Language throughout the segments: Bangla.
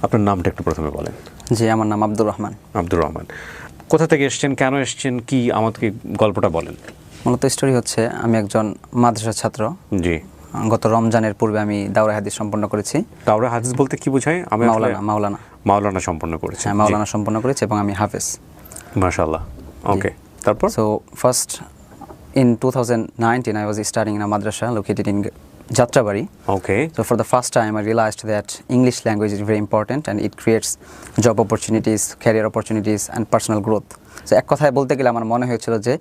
আপনার নামটা একটু প্রথমে বলেন। জি, আমার নাম আব্দুর রহমান। আব্দুর রহমান, কোথা থেকে এসেছেন, কেন এসেছেন, কি আমাদেরকে গল্পটা বলেন। মূলত স্টোরি হচ্ছে, আমি একজন মাদ্রাসা ছাত্র। জি। গত রমজানের পূর্বে আমি দাওরা হাদিস সম্পন্ন করেছি। দাওরা হাদিস বলতে কি বোঝায়? আমি মাওলানা মাওলানা সম্পন্ন করেছি। হ্যাঁ, মাওলানা সম্পন্ন করেছি এবং আমি হাফেজ। মাশাআল্লাহ। ওকে, তারপর? So first in 2019 I was studying in a madrasa located in Jatrabari. Okay. So for the first time I realized that English language is very important and it creates job opportunities, career opportunities and personal growth. So এক কথায় বলতে গেলে আমার মনে হয়েছিল যে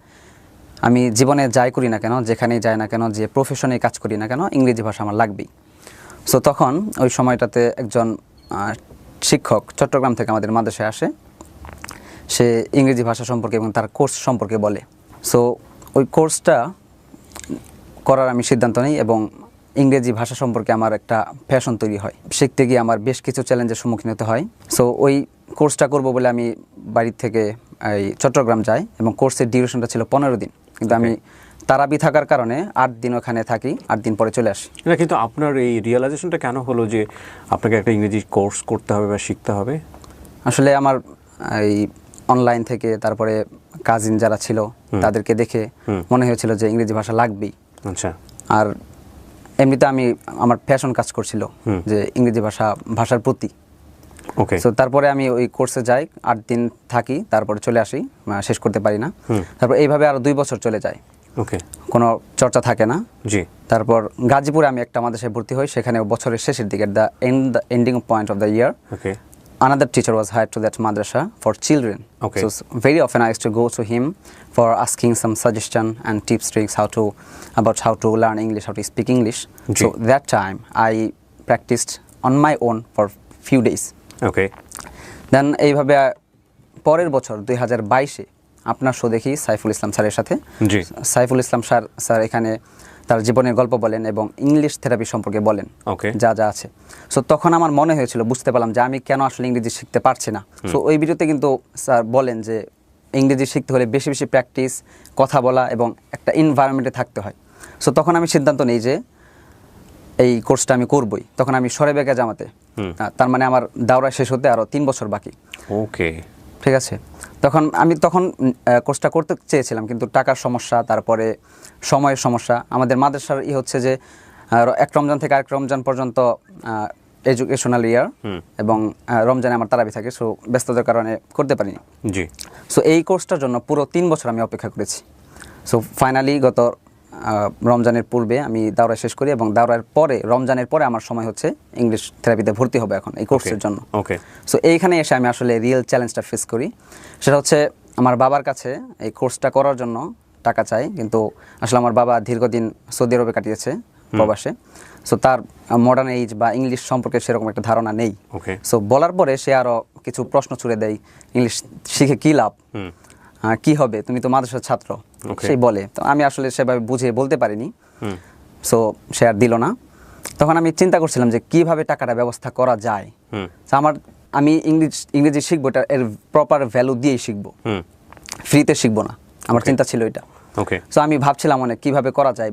আমি জীবনে যাই করি না কেন, যেখানেই যাই না কেন, যে প্রফেশনে কাজ করি না কেন, ইংরেজি ভাষা আমার লাগবেই। সো তখন ওই সময়টাতে একজন শিক্ষক চট্টগ্রাম থেকে আমাদের মাদ্রাসায় আসে। সে ইংরেজি ভাষা সম্পর্কে এবং তার কোর্স সম্পর্কে বলে। সো ওই কোর্সটা করার আমি সিদ্ধান্ত নিই এবং ইংরেজি ভাষা সম্পর্কে আমার একটা প্যাশন তৈরি হয়। শিখতে গিয়ে আমার বেশ কিছু চ্যালেঞ্জের সম্মুখীন হতে হয়। সো ওই কোর্সটা করব বলে আমি বাড়ি থেকে এই চট্টগ্রাম যাই এবং কোর্সের ডিউরেশনটা ছিল 15 দিন, কিন্তু আমি তারাবি থাকার কারণে 8 দিন ওখানে থাকি, 8 দিন পরে চলে আসি। না, কিন্তু আপনার এই রিয়েলাইজেশনটা কেন হলো যে আপনাকে একটা ইংরেজি কোর্স করতে হবে বা শিখতে হবে? আসলে আমার এই অনলাইন থেকে, তারপরে কাজিন যারা ছিল তাদেরকে দেখে মনে হয়েছিল যে ইংরেজি ভাষা লাগবেই। আচ্ছা। আর এমনিতে আমার প্যাশন কাজ করছিল যে ইংরেজি ভাষার প্রতি। ওকে। সো তারপরে আমি ওই কোর্সে যাই, 8 দিন থাকি, তারপরে চলে আসি, শেষ করতে পারি না। তারপর এইভাবে আরো 2 বছর চলে যায়। ওকে। কোনো চর্চা থাকে না। জি। তারপর গাজীপুরে আমি একটা মাদ্রাসায় ভর্তি হই, সেখানে বছরের শেষের দিকে the ending point of the year, okay, another teacher was hired to that madrasa for children. Okay. So very often I used to go to him for asking some suggestion and tips, tricks about how to learn English, how to speak English. So that time I practiced on my own for few days. Okay. Then এইভাবে পরের বছর 2022-এ আপনার শো দেখি সাইফুল ইসলাম স্যারের সাথে। জি। সাইফুল ইসলাম স্যার এখানে তার জীবনের গল্প বলেন এবং ইংলিশ থেরাপি সম্পর্কে বলেন, যা যা আছে। সো তখন আমার মনে হয়েছিল, বুঝতে পারলাম যে আমি কেন আসলে ইংরেজি শিখতে পারছি না। সো ওই ভিডিওতে কিন্তু স্যার বলেন যে ইংরেজি শিখতে হলে বেশি বেশি প্র্যাকটিস, কথা বলা এবং একটা এনভায়রনমেন্টে থাকতে হয়। সো তখন আমি সিদ্ধান্ত নিই যে এই কোর্সটা আমি করবই। তখন আমি সরেবেগা জামাতে, তার মানে আমার দাওরা শেষ হতে আরও 3 বছর বাকি। ওকে, ঠিক আছে। আমি কোর্সটা করতে চেয়েছিলাম, কিন্তু টাকার সমস্যা, তারপরে সময়ের সমস্যা। আমাদের মাদ্রাসার হচ্ছে যে এক রমজান থেকে আরেক রমজান পর্যন্ত এডুকেশনাল ইয়ার এবং রমজানে আমার তারাবি থাকে। সো ব্যস্ততার কারণে করতে পারিনি। জি। সো এই কোর্সটার জন্য পুরো 3 বছর আমি অপেক্ষা করেছি। সো ফাইনালি গত রমজানের পূর্বে আমি দাওরা শেষ করি এবং দাওরার পরে, রমজানের পরে আমার সময় হচ্ছে ইংলিশ থেরাপিতে ভর্তি হবে এখন এই কোর্সের জন্য। ওকে। সো এইখানে এসে আমি আসলে রিয়েল চ্যালেঞ্জটা ফেস করি। সেটা হচ্ছে আমার বাবার কাছে এই কোর্সটা করার জন্য টাকা চাই, কিন্তু আসলে আমার বাবা দীর্ঘদিন সৌদি আরবে কাটিয়েছে প্রবাসে। সো তার মডার্ন এইজ বা ইংলিশ সম্পর্কে সেরকম একটা ধারণা নেই। সো বলার পরে সে আরও কিছু প্রশ্ন ছুড়ে দেয়, ইংলিশ শিখে কী লাভ, কি হবে, তুমি তো মাদ্রাসার ছাত্র, সেই বলে। তো আমি আসলে সেভাবে বুঝিয়ে বলতে পারিনি। সো সে আর দিল না। তখন আমি চিন্তা করছিলাম যে কিভাবে টাকাটা ব্যবস্থা করা যায়। আমি ইংরেজি শিখবো, এটা এর প্রপার ভ্যালু দিয়েই শিখবো, ফ্রিতে শিখবো না। আমার চিন্তা ছিল এটা। সো আমি ভাবছিলাম অনেক কিভাবে করা যায়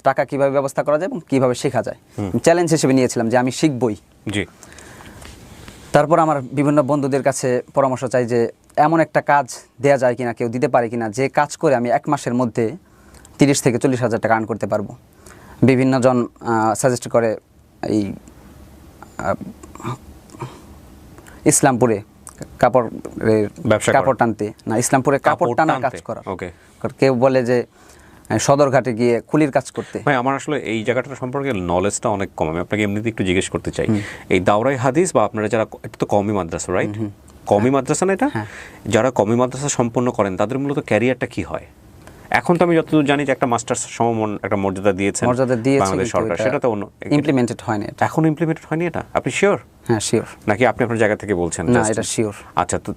টাকা কিভাবে ব্যবস্থা করা যায় এবং কিভাবে শেখা যায়। চ্যালেঞ্জ হিসেবে নিয়েছিলাম যে আমি শিখবই। তারপর আমার বিভিন্ন বন্ধুদের কাছে পরামর্শ চাই যে এমন একটা কাজ দেয়া যায় কিনা, কেউ দিতে পারে কিনা, যে কাজ করে আমি 1 মাসের মধ্যে 30 থেকে 40 হাজার টাকা আর্ন করতে পারবো। বিভিন্ন জন সাজেস্ট করে এই ইসলামপুরে কাপড় টানতে, না ইসলামপুরে কাপড় টানা কাজ করা। কেউ বলে যে সদরঘাটে গিয়ে কুলির কাজ করতে। ভাই, আমার আসলে এই জায়গাটা সম্পর্কে নলেজটা অনেক কম। আমি আপনাকে এমনিতে একটু জিজ্ঞেস করতে চাই, এই দাওরাই হাদিস বা আপনারা যারা, এটা তো কওমি মাদ্রাসা, রাইট? কওমি মাদ্রাসা না এটা? যারা কওমি মাদ্রাসা সম্পন্ন করেন তাদের মূলত ক্যারিয়ারটা কি হয়? এখন তো আমি যতদূর জানি যে একটা মাস্টার্স সমমান একটা মর্যাদা দিয়েছে বাংলাদেশ সরকার, সেটা তো ইমপ্লিমেন্টেড হয়নি। এখন ইমপ্লিমেন্টেড হয়নি এটা? আপনি শিওর? হ্যাঁ, শিওর। নাকি আপনি আপনার জায়গা থেকে বলছেন? না, এটা শিওর। আচ্ছা, তো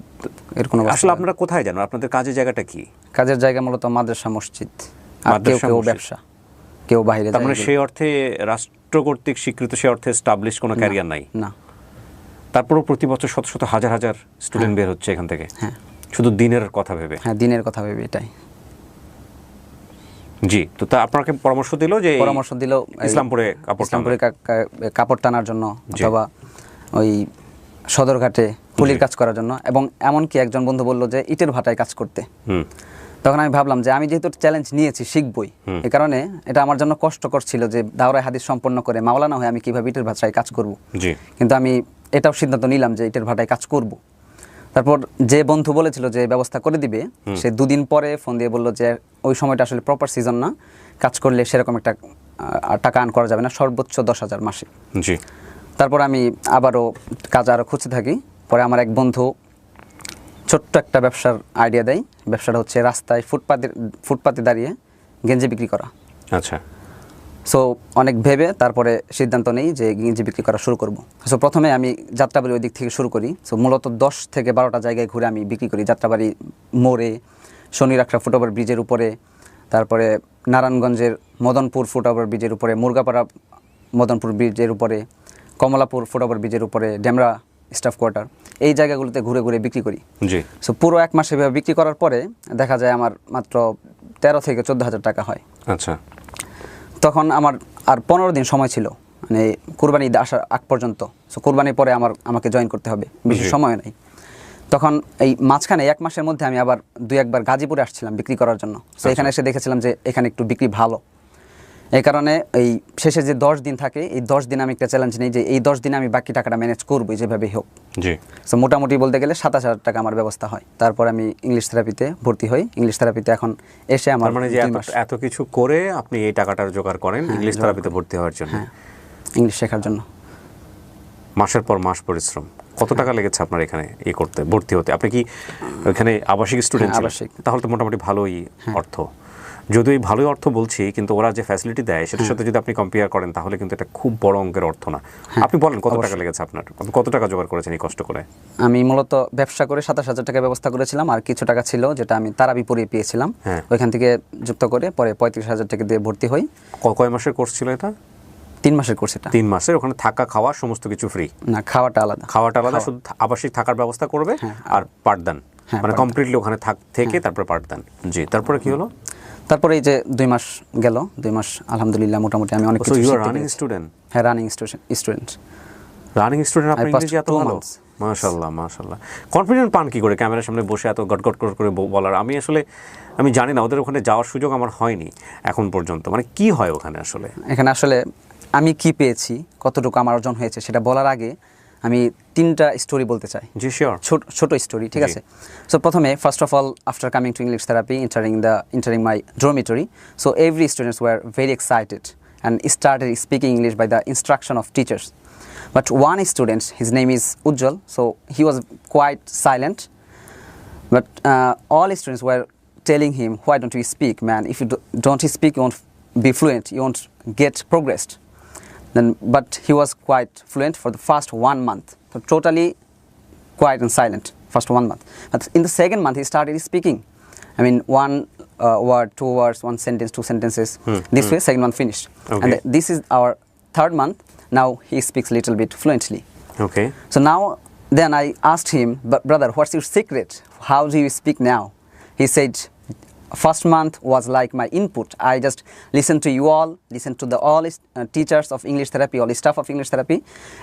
আসলে আপনারা কোথায় জানেন? আপনাদের কাজের জায়গাটা কি? কাজের জায়গা মূলত মাদ্রাসা, মসজিদ, আর কেউ ব্যবসা, কেউ বাইরে। তার মানে সেই অর্থে রাষ্ট্র কর্তৃক স্বীকৃত, সেই অর্থে এস্টাবলিশ কোনো ক্যারিয়ার নাই? না। তারপরও প্রতি বছর শত শত হাজার হাজার স্টুডেন্ট বের হচ্ছে এখান থেকে, শুধু দিনের কথা ভেবে। হ্যাঁ, দিনের কথা ভেবে, এটাই। জি। তো তা আপনাকে পরামর্শ দিল ইসলামপুরে কাপড় টানার জন্য, অথবা ওই সদরঘাটে কুলির কাজ করার জন্য, এবং এমনকি একজন বন্ধু বলল যে ইটের ভাটায় কাজ করতে। তখন আমি ভাবলাম যে আমি যেহেতু চ্যালেঞ্জ নিয়েছি, শিখবই। এই কারণে এটা আমার জন্য কষ্টকর ছিল যে দাওরায়ে হাদিস সম্পন্ন করে মাওলানা হয়ে আমি কিভাবে ইটের ভাটায় কাজ করব। কিন্তু আমি এটাও সিদ্ধান্ত নিলাম যে ইটের ভাটায় কাজ করব। তারপর যে বন্ধু বলেছিল যে ব্যবস্থা করে দিবে, সে 2 দিন পরে ফোন দিয়ে বলল যে ওই সময়টা আসলে প্রপার সিজন না, কাজ করলে সেরকম একটা টাকা আর্ন করা যাবে না, সর্বোচ্চ 10,000 মাসে। তারপর আমি আবারও কাজ আরও খুঁজতে থাকি। পরে আমার এক বন্ধু ছোট্ট একটা ব্যবসার আইডিয়া দেয়। ব্যবসাটা হচ্ছে রাস্তায় ফুটপাতে দাঁড়িয়ে গেঞ্জি বিক্রি করা। আচ্ছা। সো অনেক ভেবে তারপরে সিদ্ধান্ত নেই যে গেঞ্জি বিক্রি করা শুরু করব। সো প্রথমে আমি যাত্রাবাড়ি ওই দিক থেকে শুরু করি। সো মূলত 10 থেকে 12টা জায়গায় ঘুরে আমি বিক্রি করি। যাত্রাবাড়ি মোড়ে, শনিরাখড়া ফুটওভার ব্রিজের উপরে, তারপরে নারায়ণগঞ্জের মদনপুর ফুটওভার ব্রিজের উপরে, মুরগাপাড়া মদনপুর ব্রিজের উপরে, কমলাপুর ফুটওভার ব্রিজের উপরে, ডেমরা স্টাফ কোয়ার্টার, এই জায়গাগুলোতে ঘুরে ঘুরে বিক্রি করি। সো পুরো 1 মাস এভাবে বিক্রি করার পরে দেখা যায় আমার মাত্র 13 থেকে 14,000 টাকা হয়। আচ্ছা। তখন আমার আর 15 দিন সময় ছিল, মানে কুরবানি ঈদ আসার আগ পর্যন্ত। সো কুরবানির পরে আমাকে জয়েন করতে হবে, বেশি সময় নেই। তখন এই মাঝখানে 1 মাসের মধ্যে আমি আবার 2-1 বার গাজীপুরে আসছিলাম বিক্রি করার জন্য। সো এখানে এসে দেখেছিলাম যে এখানে একটু বিক্রি ভালো। এই কারণে এই শেষে যে 10 দিন থাকে, এই 10 দিন আমি একটা চ্যালেঞ্জ নিই যে এই 10 দিনে আমি বাকি টাকাটা ম্যানেজ করবো যেভাবেই হোক। সো মোটামুটি বলতে গেলে 27,000 টাকা আমার ব্যবস্থা হয়। তারপর আমি ইংলিশ থেরাপিতে ভর্তি হই। ইংলিশ থেরাপিতে এখন এসে আমার মানে যে এত কিছু করে আপনি এই টাকাটার জোগাড় করেন ইংলিশ থেরাপিতে ভর্তি হওয়ার জন্য। হ্যাঁ, ইংলিশ শেখার জন্য। মাসের পর মাস পরিশ্রম। কত টাকা লেগেছে আপনার এখানে করতে, ভর্তি হতে? আপনি কি এখানে আবাসিক স্টুডেন্ট ছিলেন? তাহলে তো মোটামুটি ভালোই অর্থ। যদিও এই ভালোই অর্থ বলছি, কিন্তু ওরা যে ফ্যাসিলিটি দেয় সেটার সাথে যদি আপনি কম্পেয়ার করেন তাহলে কিন্তু এটা খুব বড় অঙ্কের অর্থ না। আপনি বলেন কত টাকা লেগেছে আপনার? আপনি কত টাকা জোগাড় করেছেন এই কষ্ট করে? আমি মূলত ব্যবসা করে 27,000 টাকা ব্যবস্থা করেছিলাম, আর কিছু টাকা ছিল যেটা আমি তারাবি পড়িয়ে পেয়েছিলাম, ওইখান থেকে যুক্ত করে পরে 35,000 টাকা দিয়ে ভর্তি হই। কয় মাসের কোর্স ছিল এটা? 3 মাসের কোর্স এটা। 3 মাসের। ওখানে থাকা খাওয়া সমস্ত কিছু ফ্রি? না, খাওয়াটা আলাদা। শুধু আবাসিক থাকার ব্যবস্থা করবে আর পাঠদান, মানে কমপ্লিটলি ওখানে থেকে তারপর পাঠদান। জি, তারপরে কি হলো? তারপরে এই যে 2 মাস গেল, 2 মাস আলহামদুলিল্লাহ মোটামুটি আমি অনেক কিছু শিখতে পেরেছি। Running student? হ্যাঁ, রানিং স্টুডেন্ট। আপনি ইংরেজি এত ভালো? মাশাআল্লাহ, মাশাআল্লাহ। কনফিডেন্ট পান কি করে ক্যামেরার সামনে বসে এত গটগট করে বলার? আমি জানি না, ওদের ওখানে যাওয়ার সুযোগ আমার হয়নি এখন পর্যন্ত। মানে কি হয় ওখানে আসলে? এখানে আসলে আমি কি পেয়েছি, কতটুকু আমার অর্জন হয়েছে সেটা বলার আগে আমি 3টা স্টোরি বলতে চাই। জি, শিওর। ছোট স্টোরি, ঠিক আছে? সো প্রথমে, first of all, after coming to English therapy, entering my dormitory, so every students were very excited and started speaking English by the instruction of teachers. But one student, his name is Ujjwal, so he was quite silent. But all students were telling him, why don't you speak, man? If you don't speak, you won't be fluent, you won't get progressed. But he was quite fluent for the first 1 month, so totally quiet and silent first 1 month. But in the second month he started speaking. I mean, 1 word, 2 words, 1 sentence, 2 sentences. This way, second month finished. Okay. And this is our 3rd month. Now he speaks a little bit fluently. Okay. So then I asked him, but brother, what's your secret? How do you speak now? He said, first month was like my input. I just listened to you all, listened to all teachers of English therapy, all staff of English therapy,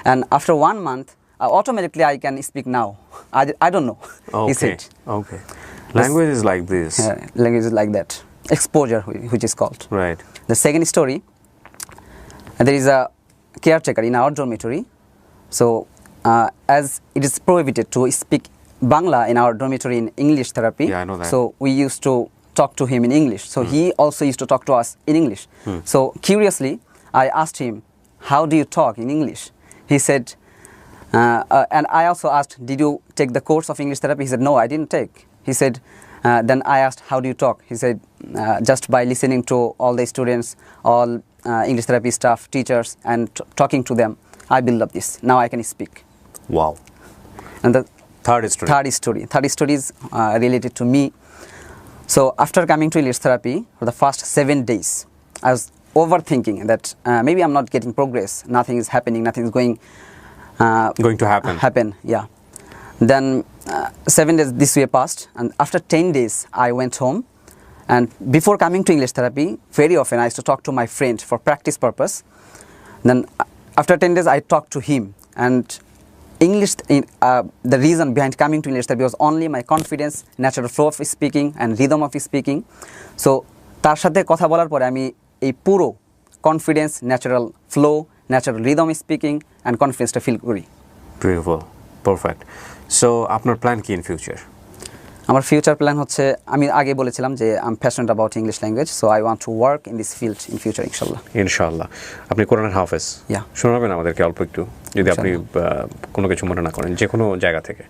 and after 1 month, automatically I can speak now. I don't know. Okay. He said. Okay. Language is like this. Language is like that. Exposure, which is called. Right. The second story, there is a caretaker in our dormitory. So as it is prohibited to speak Bangla in our dormitory in English therapy, yeah, I know that. So we used to talk to him in English. So he also used to talk to us in English. So curiously, I asked him, how do you talk in English? He said, and I also asked, did you take the course of English therapy? He said, no, I didn't take. He said, then I asked, how do you talk? He said, just by listening to all the students, all English therapy staff, teachers, and talking to them, I built up this. Now I can speak. Wow. And the third story is related to me. So after coming to English therapy, for the first 7 days, I was overthinking that maybe I'm not getting progress, nothing is happening, nothing is going to happen. Yeah. Then 7 days this way passed, and after 10 days I went home. And before coming to English therapy, very often I used to talk to my friend for practice purpose. Then after 10 days I talked to him, and English, the reason behind coming to English therapy was only my confidence, natural flow of speaking and rhythm of speaking. So তার সাথে কথা বলার পরে আমি এই পুরো confidence, natural flow, natural rhythm speaking and কনফিডেন্সটা ফিল করি। Beautiful, perfect. সো আপনার প্ল্যান কি ইন ফিউচার? আমার ফিউচার প্ল্যান হচ্ছে, আমি আগে বলেছিলাম যে I am passionate about English language, so I want to work in this field in future ইনশাল্লাহ। ইনশাআল্লাহ। আপনি কোরআনের হাফেজ, Yeah. শোনাবেন আমাদেরকে অল্প একটু, যদি আপনি কোনো কিছু মনে না করেন, যে কোনো জায়গা থেকে।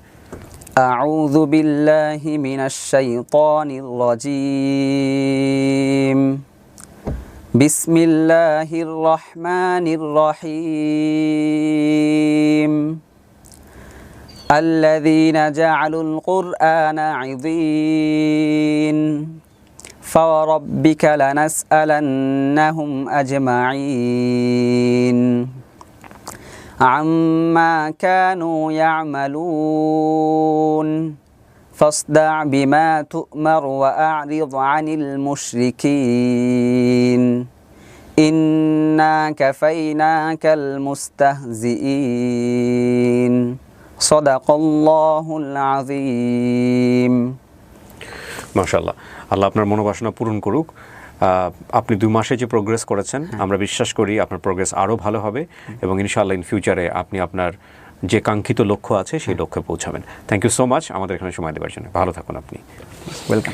أعوذ بالله من الشيطان الرجيم بسم الله الرحمن الرحيم الذين جعلوا القرآن عضين فوربك لنسألنهم أجمعين عما كانوا يعملون فاصدع بما تؤمر وأعرض عن المشركين إنا كفيناك المستهزئين صدق الله العظيم। মাশাআল্লাহ, আল্লাহ আপনার মনোবাসনা পূরণ করুক। আপনি 2 মাসে যে প্রোগ্রেস করেছেন, আমরা বিশ্বাস করি আপনার প্রোগ্রেস আরও ভালো হবে এবং ইনশাআল্লাহ ইন ফিউচারে আপনি আপনার যে কাঙ্ক্ষিত লক্ষ্য আছে সেই লক্ষ্যে পৌঁছাবেন। থ্যাংক ইউ সো মাচ আমাদের এখানে সময় দেওয়ার জন্য। ভালো থাকুন আপনি। ওয়েলকাম।